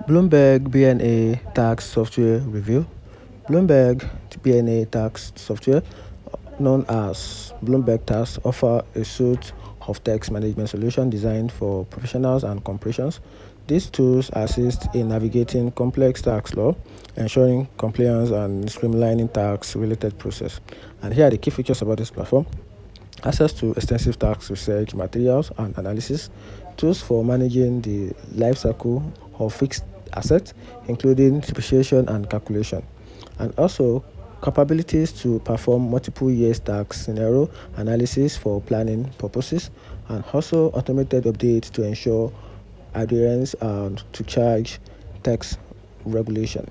Bloomberg BNA tax software review. Bloomberg BNA tax software, known as Bloomberg Tax, offer a suite of tax management solutions designed for professionals and corporations. These tools assist in navigating complex tax law, ensuring compliance and streamlining tax-related process. And here are the key features about this platform: access to extensive tax research materials and analysis, tools for managing the life cycle of fixed assets, including depreciation and calculation, and also capabilities to perform multiple years tax scenario analysis for planning purposes, and also automated updates to ensure adherence to charge tax regulation.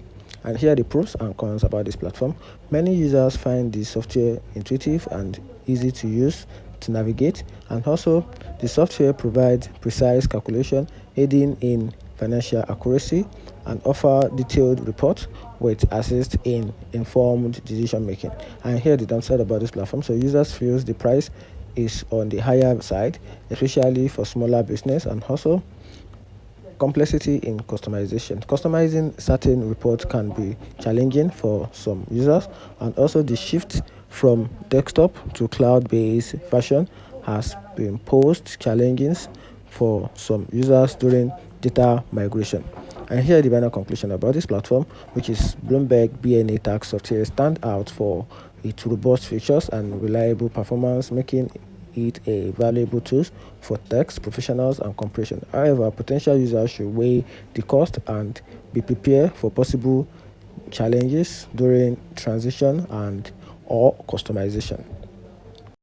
And here are the pros and cons about this platform. Many users find the software intuitive and easy to use to navigate, and also the software provides precise calculation, aiding in financial accuracy, and offer detailed reports which assist in informed decision making. And here the downside about this platform: so users feels the price is on the higher side, especially for smaller business, and also complexity in customization. Customizing certain reports can be challenging for some users, and also the shift from desktop to cloud-based version has been posed challenges for some users during data migration. And here the final conclusion about this platform, which is Bloomberg BNA tax software, stand out for its robust features and reliable performance, making it a valuable tool for tax professionals and corporations. However, potential users should weigh the cost and be prepared for possible challenges during transition and or customization.